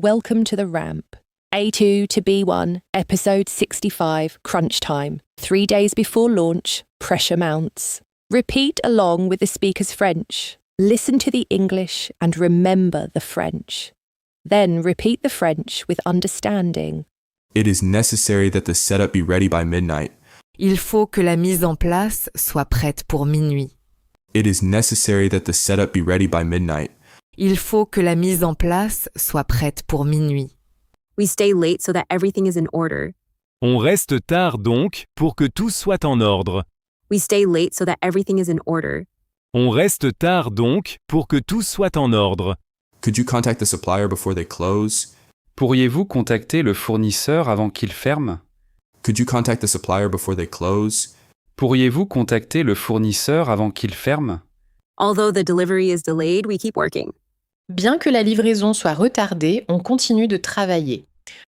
welcome to the ramp. A2 to B1, episode 65, crunch time. 3 days before launch, pressure mounts. Repeat along with the speaker's French. Listen to the English and remember the French. Then repeat the French with understanding. It is necessary that the setup be ready by midnight. Il faut que la mise en place soit prête pour minuit. It is necessary that the setup be ready by midnight. Il faut que la mise en place soit prête pour minuit. We stay late so that everything is in order. On reste tard donc pour que tout soit en ordre. We stay late so that everything is in order. On reste tard donc pour que tout soit en ordre. Could you contact the supplier before they close? Pourriez-vous contacter le fournisseur avant qu'il ferme? Could you contact the supplier before they close? Pourriez-vous contacter le fournisseur avant qu'il ferme? Although the delivery is delayed, we keep working. Bien que la livraison soit retardée, on continue de travailler.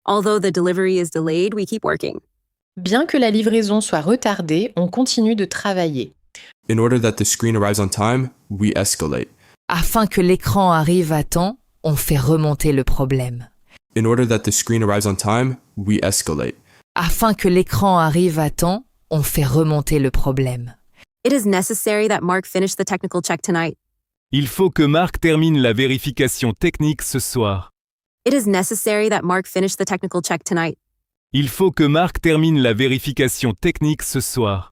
Although the delivery is delayed, we keep working. Bien que la livraison soit retardée, on continue de travailler. In order that the screen arrives on time, we escalate. Afin que l'écran arrive à temps, on fait remonter le problème. In order that the screen arrives on time, we escalate. Afin que l'écran arrive à temps, on fait remonter le problème. It is necessary that Mark finish the technical check tonight. Il faut que Marc termine la vérification technique ce soir. It is necessary that Mark finish the technical check tonight. Il faut que Marc termine la vérification technique ce soir.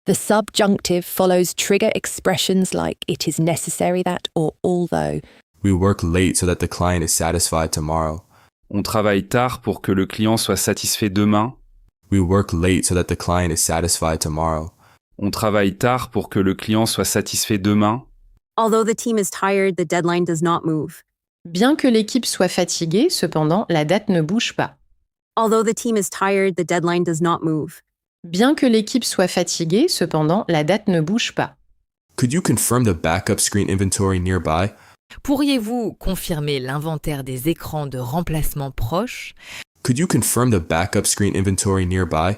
The subjunctive follows trigger expressions like it is necessary that or although. We work late so that the client is satisfied tomorrow. On travaille tard pour que le client soit satisfait demain. We work late so that the client is satisfied tomorrow. On travaille tard pour que le client soit satisfait demain. Although the team is tired, the deadline does not move. Bien que l'équipe soit fatiguée, cependant, la date ne bouge pas. Although the team is tired, the deadline does not move. Bien que l'équipe soit fatiguée, cependant, la date ne bouge pas. Could you confirm the backup screen inventory nearby? Pourriez-vous confirmer l'inventaire des écrans de remplacement proches? Could you confirm the backup screen inventory nearby?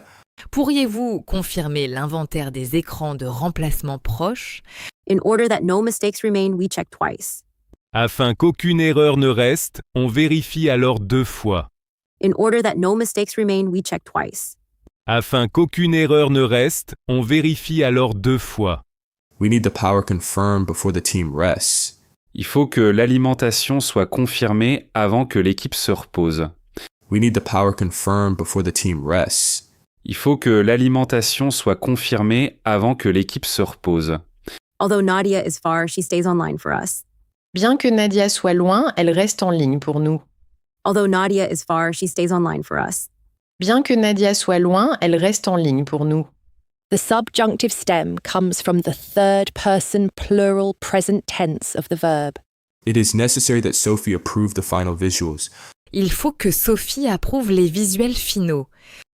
Pourriez-vous confirmer l'inventaire des écrans de remplacement proches? In order that no mistakes remain, we check twice. Afin qu'aucune erreur ne reste, on vérifie alors 2 fois. In order that no mistakes remain, we check twice. Afin qu'aucune erreur ne reste, on vérifie alors 2 fois. We need the power confirmed before the team rests. Il faut que l'alimentation soit confirmée avant que l'équipe se repose. We need the power confirmed before the team rests. Il faut que l'alimentation soit confirmée avant que l'équipe se repose. Although Nadia is far, she stays online for us. Bien que Nadia soit loin, elle reste en ligne pour nous. Although Nadia is far, she stays online for us. Bien que Nadia soit loin, elle reste en ligne pour nous. The subjunctive stem comes from the third person plural present tense of the verb. It is necessary that Sophie approve the final visuals. Il faut que Sophie approuve les visuels finaux.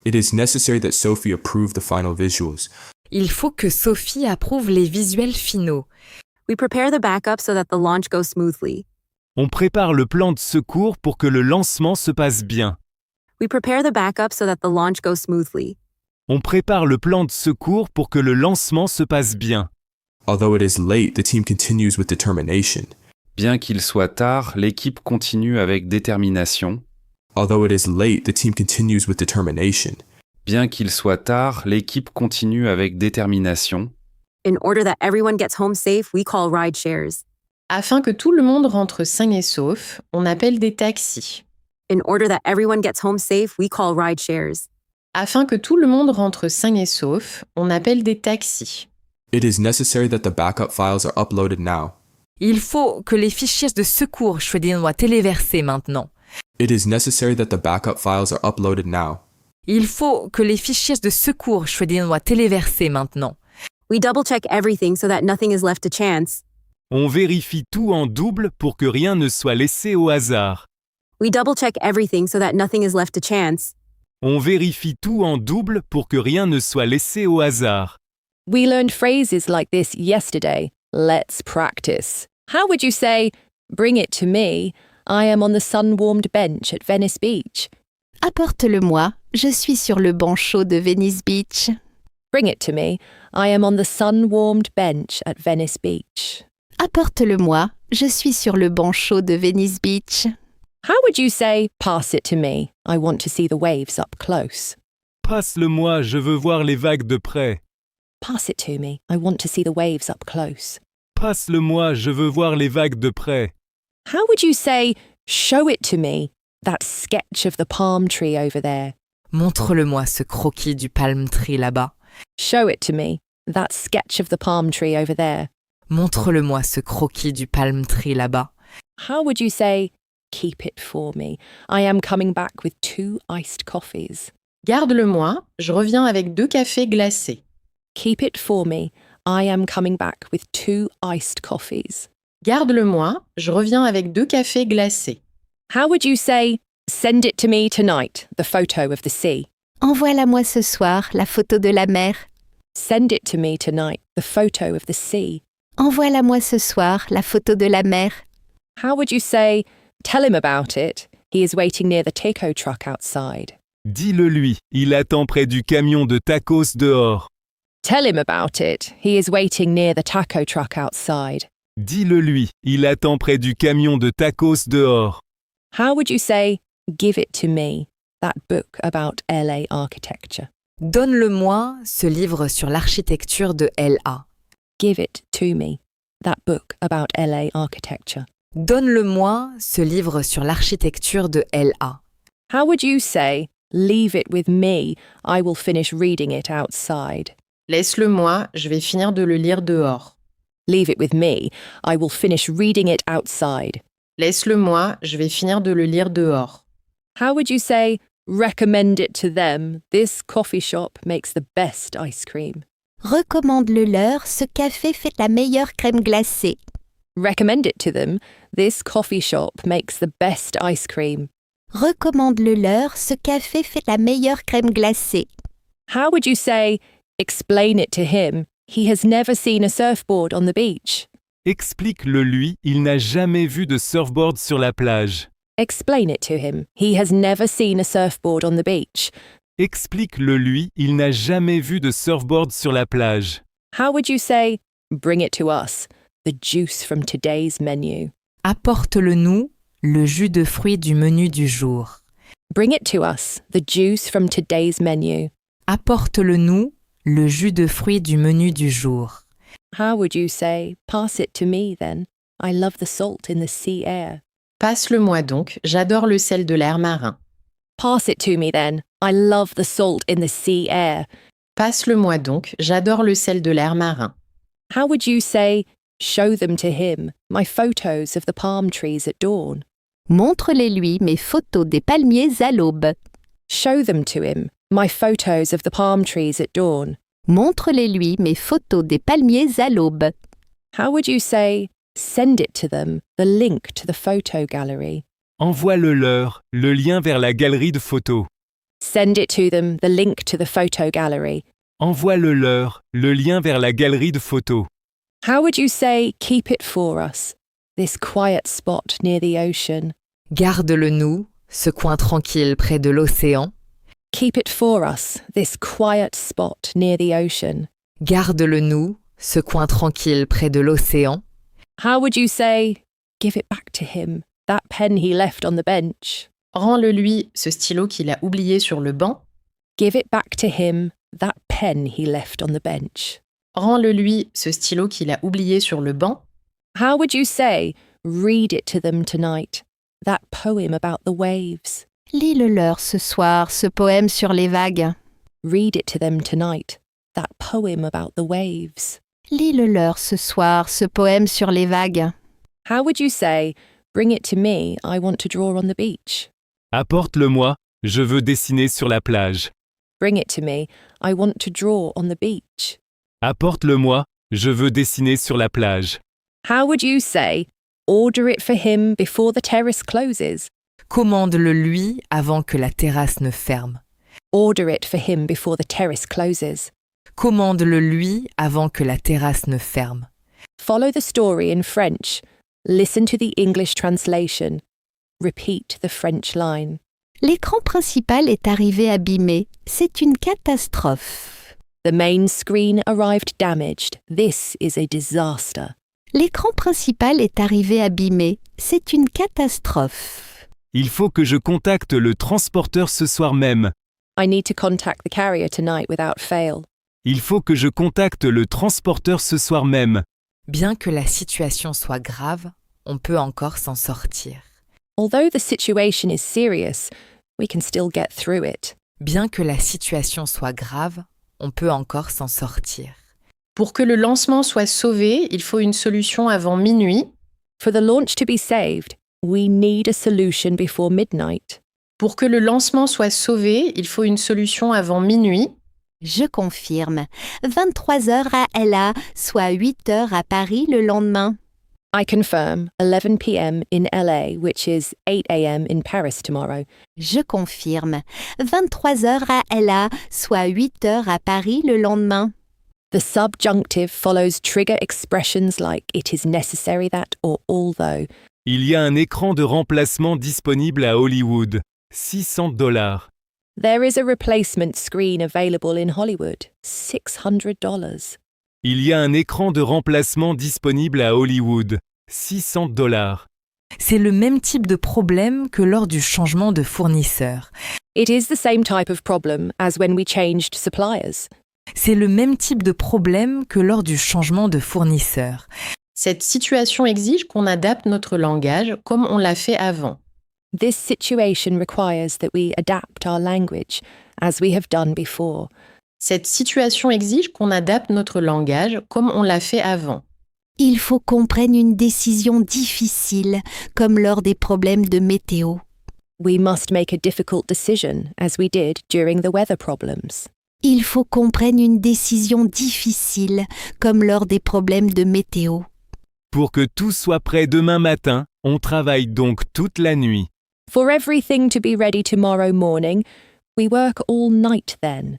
It is necessary that Sophie approve the final visuals. Il faut que Sophie approuve les visuels finaux. We prepare the backup so that the launch goes smoothly. On prépare le plan de secours pour que le lancement se passe bien. We prepare the backup so that the launch goes smoothly. On prépare le plan de secours pour que le lancement se passe bien. Although it is late, the team continues with determination. Bien qu'il soit tard, l'équipe continue avec détermination. Although it is late, the team continues with determination. Bien qu'il soit tard, l'équipe continue avec détermination. In order that everyone gets home safe, we call ride shares. Afin que tout le monde rentre sain et sauf, on appelle des taxis. In order that everyone gets home safe, we call ride shares. Afin que tout le monde rentre sain et sauf, on appelle des taxis. It is necessary that the backup files are uploaded now. Il faut que les fichiers de secours soient téléversés maintenant. It is necessary that the backup files are uploaded now. Il faut que les fichiers de secours soient téléversés maintenant. We double-check everything so that nothing is left to chance. On vérifie tout en double pour que rien ne soit laissé au hasard. We double-check everything so that nothing is left to chance. On vérifie tout en double pour que rien ne soit laissé au hasard. We learned phrases like this yesterday. Let's practice. How would you say, bring it to me, I am on the sun-warmed bench at Venice Beach? Apporte-le-moi, je suis sur le banc chaud de Venice Beach. Bring it to me, I am on the sun-warmed bench at Venice Beach. Apporte-le-moi, je suis sur le banc chaud de Venice Beach. How would you say, pass it to me? I want to see the waves up close. Passe-le-moi, je veux voir les vagues de près. Pass it to me. I want to see the waves up close. Passe-le-moi, je veux voir les vagues de près. How would you say, show it to me? That sketch of the palm tree over there. Montre-le-moi ce croquis du palm tree là-bas. Show it to me. That sketch of the palm tree over there. Montre-le-moi ce croquis du palm tree là-bas. How would you say, keep it for me? I am coming back with 2 iced coffees. Garde-le-moi, je reviens avec 2 cafés glacés. Keep it for me. I am coming back with 2 iced coffees. Garde-le-moi, je reviens avec 2 cafés glacés. How would you say, send it to me tonight, the photo of the sea? Envoie-la-moi ce soir, la photo de la mer. Send it to me tonight, the photo of the sea. Envoie-la-moi ce soir, la photo de la mer. How would you say, tell him about it? He is waiting near the taco truck outside. Dis-le lui, il attend près du camion de tacos dehors. Tell him about it. He is waiting near the taco truck outside. Dis-le lui, il attend près du camion de tacos dehors. How would you say, give it to me, that book about LA architecture? Donne-le-moi ce livre sur l'architecture de LA. Give it to me, that book about LA architecture. Donne-le-moi ce livre sur l'architecture de LA. How would you say, leave it with me, I will finish reading it outside? Laisse-le-moi, je vais finir de le lire dehors. Leave it with me, I will finish reading it outside. Laisse-le-moi, je vais finir de le lire dehors. How would you say, recommend it to them, this coffee shop makes the best ice cream? Recommande-le-leur, ce café fait la meilleure crème glacée. Recommend it to them, this coffee shop makes the best ice cream. Recommande-le-leur, ce café fait la meilleure crème glacée. How would you say, explain it to him, he has never seen a surfboard on the beach? Explique-le lui, il n'a jamais vu de surfboard sur la plage. Explain it to him, he has never seen a surfboard on the beach. Explique-le lui, il n'a jamais vu de surfboard sur la plage. How would you say, bring it to us, the juice from today's menu? Apporte-le-nous, le jus de fruits du menu du jour. Bring it to us, the juice from today's menu. Apporte-le-nous, le jus de fruits du menu du jour. How would you say, pass it to me then? I love the salt in the sea air. Passe-le-moi donc, j'adore le sel de l'air marin. Pass it to me then. I love the salt in the sea air. Passe-le-moi donc, j'adore le sel de l'air marin. How would you say, show them to him, my photos of the palm trees at dawn? Montre-les-lui mes photos des palmiers à l'aube. Show them to him, my photos of the palm trees at dawn. Montre-les-lui mes photos des palmiers à l'aube. How would you say, send it to them, the link to the photo gallery? Envoie-le-leur, le lien vers la galerie de photos. Send it to them, the link to the photo gallery. Envoie-le-leur, le lien vers la galerie de photos. How would you say, keep it for us, this quiet spot near the ocean? Garde-le-nous, ce coin tranquille près de l'océan. Keep it for us, this quiet spot near the ocean. Garde-le-nous, ce coin tranquille près de l'océan. How would you say, give it back to him, that pen he left on the bench? Rends-le lui, ce stylo qu'il a oublié sur le banc. Give it back to him, that pen he left on the bench. Rends-le lui, ce stylo qu'il a oublié sur le banc. How would you say, read it to them tonight, that poem about the waves? Lis-le-leur ce soir, ce poème sur les vagues. Read it to them tonight, that poem about the waves. Lis-le-leur ce soir, ce poème sur les vagues. How would you say, bring it to me, I want to draw on the beach? Apporte-le-moi, je veux dessiner sur la plage. Bring it to me, I want to draw on the beach. Apporte-le-moi, je veux dessiner sur la plage. How would you say, order it for him before the terrace closes? Commande-le lui avant que la terrasse ne ferme. Order it for him before the terrace closes. Commande-le lui avant que la terrasse ne ferme. Follow the story in French. Listen to the English translation. Repeat the French line. L'écran principal est arrivé abîmé. C'est une catastrophe. The main screen arrived damaged. This is a disaster. L'écran principal est arrivé abîmé. C'est une catastrophe. Il faut que je contacte le transporteur ce soir même. I need to contact the carrier tonight without fail. Il faut que je contacte le transporteur ce soir même. Bien que la situation soit grave, on peut encore s'en sortir. Although the situation is serious, we can still get through it. Bien que la situation soit grave, on peut encore s'en sortir. Pour que le lancement soit sauvé, il faut une solution avant minuit. For the launch to be saved, we need a solution before midnight. Pour que le lancement soit sauvé, il faut une solution avant minuit. Je confirme. 23 heures à LA, soit 8 heures à Paris le lendemain. I confirm 11 p.m. in LA, which is 8 a.m. in Paris tomorrow. Je confirme. 23 heures à LA, soit 8 heures à Paris le lendemain. The subjunctive follows trigger expressions like it is necessary that or although. Il y a un écran de remplacement disponible à Hollywood. $600. There is a replacement screen available in Hollywood. $600. Il y a un écran de remplacement disponible à Hollywood. $600. C'est le même type de problème que lors du changement de fournisseur. It is the same type of problem as when we changed suppliers. C'est le même type de problème que lors du changement de fournisseur. Cette situation exige qu'on adapte notre langage comme on l'a fait avant. This situation requires that we adapt our language, as we have done before. Cette situation exige qu'on adapte notre langage comme on l'a fait avant. Il faut qu'on prenne une décision difficile, comme lors des problèmes de météo. We must make a difficult decision, as we did during the weather problems. Il faut qu'on prenne une décision difficile, comme lors des problèmes de météo. Pour que tout soit prêt demain matin, on travaille donc toute la nuit. For everything to be ready tomorrow morning, we work all night then.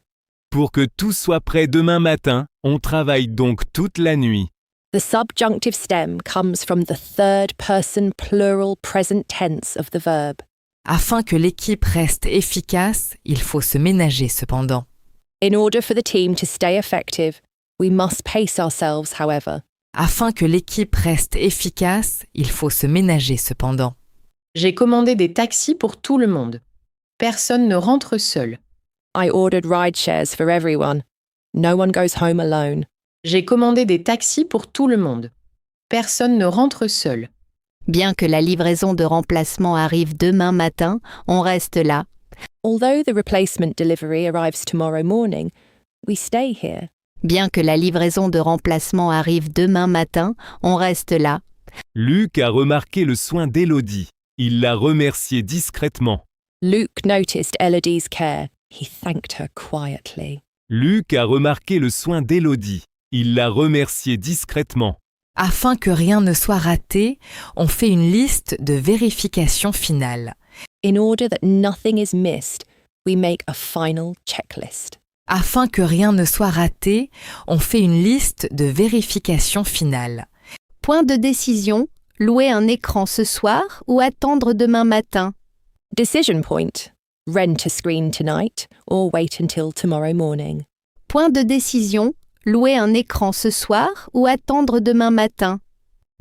Pour que tout soit prêt demain matin, on travaille donc toute la nuit. The subjunctive stem comes from the third person plural present tense of the verb. Afin que l'équipe reste efficace, il faut se ménager cependant. In order for the team to stay effective, we must pace ourselves, however. Afin que l'équipe reste efficace, il faut se ménager cependant. J'ai commandé des taxis pour tout le monde. Personne ne rentre seul. I ordered ride shares for everyone. No one goes home alone. J'ai commandé des taxis pour tout le monde. Personne ne rentre seul. Bien que la livraison de remplacement arrive demain matin, on reste là. Although the replacement delivery arrives tomorrow morning, we stay here. Bien que la livraison de remplacement arrive demain matin, on reste là. Luc a remarqué le soin d'Élodie. Il l'a remerciée discrètement. Luke noticed Elodie's care. He thanked her quietly. Luc a remarqué le soin d'Élodie. Il l'a remerciée discrètement. Afin que rien ne soit raté, on fait une liste de vérification finale. In order that nothing is missed, we make a final checklist. Afin que rien ne soit raté, on fait une liste de vérification finale. Point de décision, louer un écran ce soir ou attendre demain matin. Decision point. Rent a screen tonight or wait until tomorrow morning. Point de décision, louer un écran ce soir ou attendre demain matin.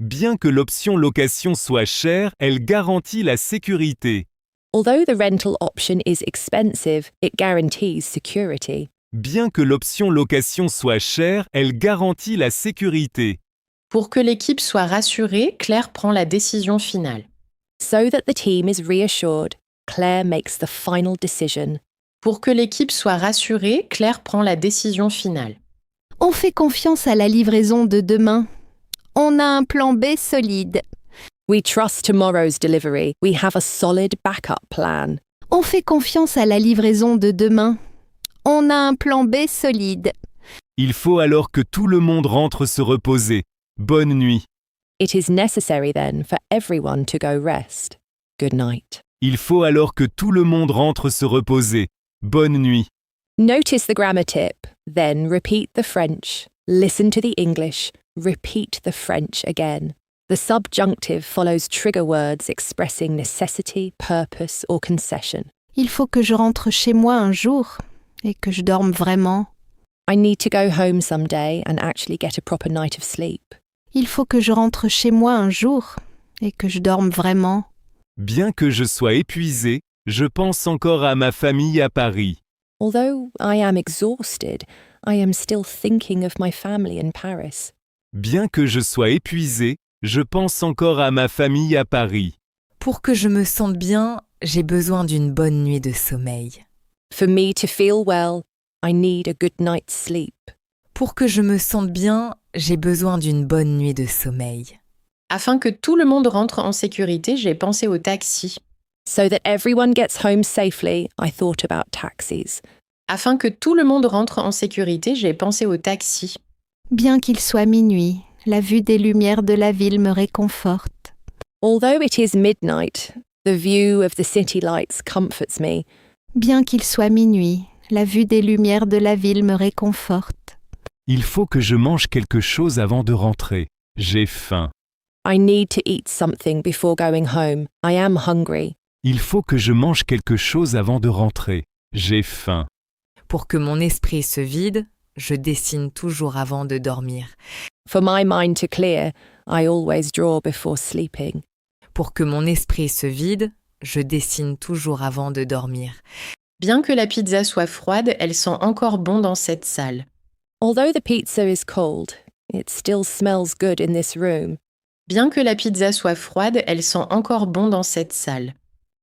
Bien que l'option location soit chère, elle garantit la sécurité. Although the rental option is expensive, it guarantees security. Bien que l'option location soit chère, elle garantit la sécurité. Pour que l'équipe soit rassurée, Claire prend la décision finale. So that the team is reassured, Claire makes the final decision. Pour que l'équipe soit rassurée, Claire prend la décision finale. On fait confiance à la livraison de demain. On a un plan B solide. We trust tomorrow's delivery. We have a solid backup plan. On fait confiance à la livraison de demain. On a un plan B solide. Il faut alors que tout le monde rentre se reposer. Bonne nuit. It is necessary then for everyone to go rest. Good night. Il faut alors que tout le monde rentre se reposer. Bonne nuit. Notice the grammar tip, then repeat the French. Listen to the English, repeat the French again. The subjunctive follows trigger words expressing necessity, purpose or concession. Il faut que je rentre chez moi un jour et que je dorme vraiment. I need to go home someday and actually get a proper night of sleep. Il faut que je rentre chez moi un jour et que je dorme vraiment. Bien que je sois épuisé, je pense encore à ma famille à Paris. Although I am exhausted, I am still thinking of my family in Paris. Bien que je sois épuisé, je pense encore à ma famille à Paris. Pour que je me sente bien, j'ai besoin d'une bonne nuit de sommeil. For me to feel well, I need a good night's sleep. Pour que je me sente bien, j'ai besoin d'une bonne nuit de sommeil. Afin que tout le monde rentre en sécurité, j'ai pensé au taxi. So that everyone gets home safely, I thought about taxis. Afin que tout le monde rentre en sécurité, j'ai pensé au taxi. Bien qu'il soit minuit, la vue des lumières de la ville me réconforte. Although it is midnight, the view of the city lights comforts me. Bien qu'il soit minuit, la vue des lumières de la ville me réconforte. Il faut que je mange quelque chose avant de rentrer. J'ai faim. I need to eat something before going home. I am hungry. Il faut que je mange quelque chose avant de rentrer. J'ai faim. Pour que mon esprit se vide, je dessine toujours avant de dormir. For my mind to clear, I always draw before sleeping. Pour que mon esprit se vide, je dessine toujours avant de dormir. Bien que la pizza soit froide, elle sent encore bon dans cette salle. Although the pizza is cold, it still smells good in this room. Bien que la pizza soit froide, elle sent encore bon dans cette salle.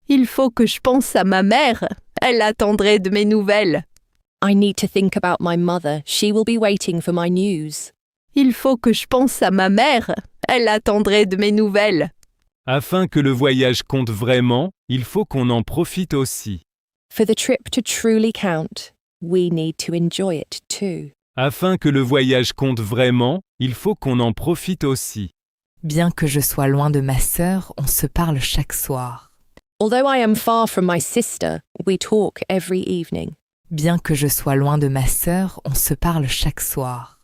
Il faut que je pense à ma mère. Elle attendrait de mes nouvelles. I need to think about my mother. She will be waiting for my news. Il faut que je pense à ma mère. Elle attendrait de mes nouvelles. Afin que le voyage compte vraiment, il faut qu'on en profite aussi. For the trip to truly count, we need to enjoy it too. Afin que le voyage compte vraiment, il faut qu'on en profite aussi. Bien que je sois loin de ma sœur, on se parle chaque soir. Although I am far from my sister, we talk every evening. Bien que je sois loin de ma sœur, on se parle chaque soir.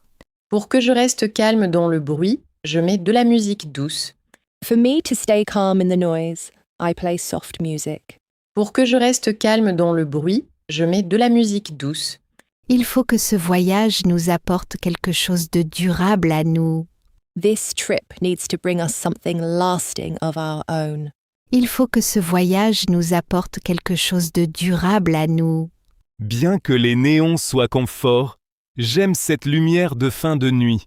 Pour que je reste calme dans le bruit, je mets de la musique douce. For me to stay calm in the noise, I play soft music. Pour que je reste calme dans le bruit, je mets de la musique douce. Il faut que ce voyage nous apporte quelque chose de durable à nous. This trip needs to bring us something lasting of our own. Il faut que ce voyage nous apporte quelque chose de durable à nous. Bien que les néons soient confort, j'aime cette lumière de fin de nuit.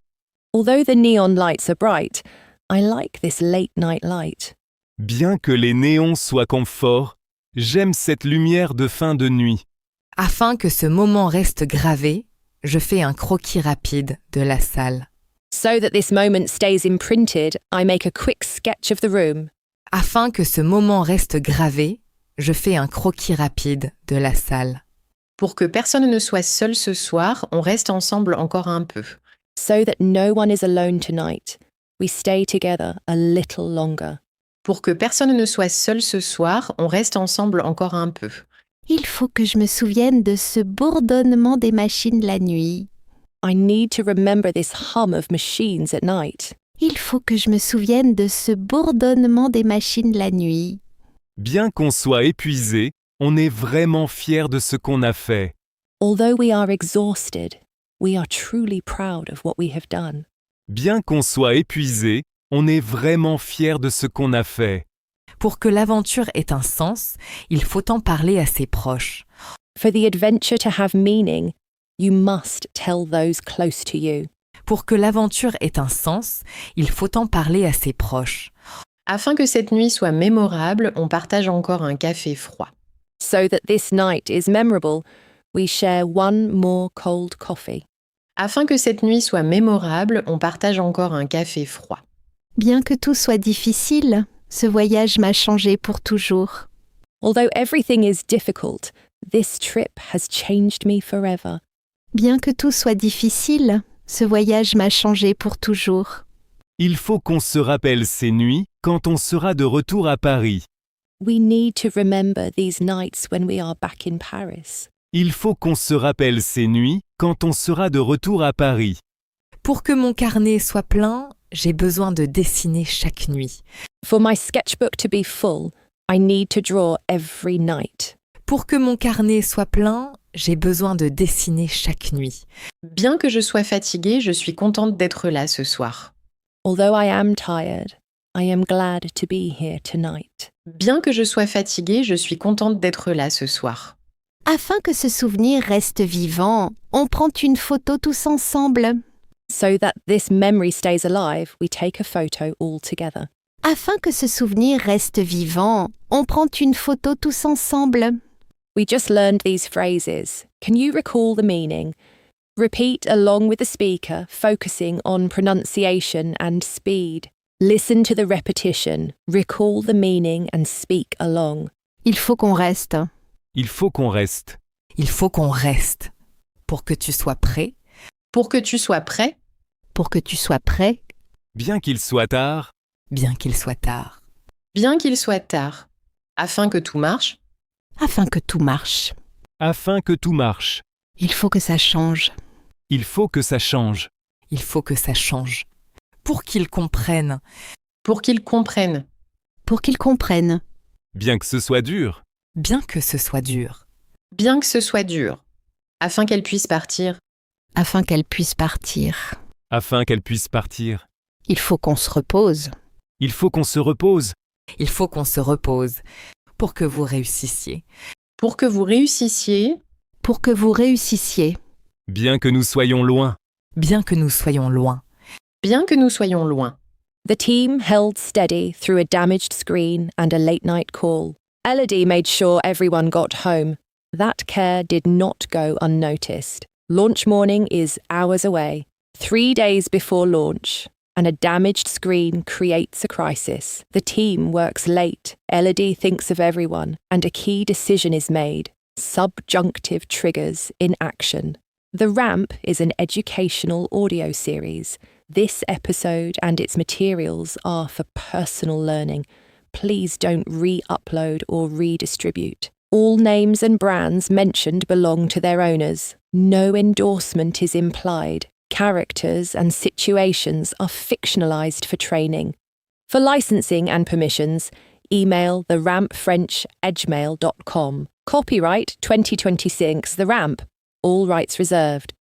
Although the neon lights are bright, I like this late night light. Bien que les néons soient confort, j'aime cette lumière de fin de nuit. Afin que ce moment reste gravé, je fais un croquis rapide de la salle. So that this moment stays imprinted, I make a quick sketch of the room. Afin que ce moment reste gravé, je fais un croquis rapide de la salle. Pour que personne ne soit seul ce soir, on reste ensemble encore un peu. So that no one is alone tonight, we stay together a little longer. Pour que personne ne soit seul ce soir, on reste ensemble encore un peu. Il faut que je me souvienne de ce bourdonnement des machines la nuit. I need to remember this hum of machines at night. Il faut que je me souvienne de ce bourdonnement des machines la nuit. Bien qu'on soit épuisé, on est vraiment fier de ce qu'on a fait. Although we are exhausted, we are truly proud of what we have done. Bien qu'on soit épuisé, on est vraiment fier de ce qu'on a fait. Pour que l'aventure ait un sens, il faut en parler à ses proches. For the adventure to have meaning, you must tell those close to you. Pour que l'aventure ait un sens, il faut en parler à ses proches. Afin que cette nuit soit mémorable, on partage encore un café froid. So that this night is memorable, we share one more cold coffee. Afin que cette nuit soit mémorable, on partage encore un café froid. Bien que tout soit difficile, ce voyage m'a changé pour toujours. Although everything is difficult, this trip has changed me forever. Bien que tout soit difficile, ce voyage m'a changé pour toujours. Il faut qu'on se rappelle ces nuits quand on sera de retour à Paris. We need to remember these nights when we are back in Paris. Il faut qu'on se rappelle ces nuits quand on sera de retour à Paris. Pour que mon carnet soit plein, j'ai besoin de dessiner chaque nuit. For my sketchbook to be full, I need to draw every night. Pour que mon carnet soit plein, j'ai besoin de dessiner chaque nuit. Bien que je sois fatiguée, je suis contente d'être là ce soir. Although I am tired, I am glad to be here tonight. Bien que je sois fatiguée, je suis contente d'être là ce soir. Afin que ce souvenir reste vivant, on prend une photo tous ensemble. So that this memory stays alive, we take a photo all together. Afin que ce souvenir reste vivant, on prend une photo tous ensemble. We just learned these phrases. Can you recall the meaning? Repeat along with the speaker, focusing on pronunciation and speed. Listen to the repetition, recall the meaning and speak along. Il faut qu'on reste. Il faut qu'on reste. Il faut qu'on reste. Pour que tu sois prêt, Pour que tu sois prêt, Pour que tu sois prêt, Bien qu'il soit tard, bien qu'il soit tard. bien qu'il soit tard. Afin que tout marche, afin que tout marche. afin que tout marche. Il faut que ça change. Il faut que ça change. Il faut que ça change. Pour qu'ils comprennent, pour qu'ils comprennent. Pour qu'ils comprennent. Bien que ce soit dur, bien que ce soit dur. Bien que ce soit dur. Afin qu'elle puisse partir, Afin qu'elle puisse partir. afin qu'elle puisse partir. Il faut qu'on se repose. Il faut qu'on se repose. Il faut qu'on se repose pour que vous réussissiez. pour que vous réussissiez, Pour que vous réussissiez. Bien que nous soyons loin, Bien que nous soyons loin. bien que nous soyons loin. The team held steady through a damaged screen and a late night call. Elodie made sure everyone got home. That care did not go unnoticed. Launch morning is hours away, 3 days before launch, and a damaged screen creates a crisis. The team works late, Elodie thinks of everyone, and a key decision is made. Subjunctive triggers in action. The Ramp is an educational audio series. This episode and its materials are for personal learning. Please don't re-upload or redistribute. All names and brands mentioned belong to their owners. No endorsement is implied. Characters and situations are fictionalized for training. For licensing and permissions, email therampfrench@edgmail.com. Copyright 2026 The Ramp. All rights reserved.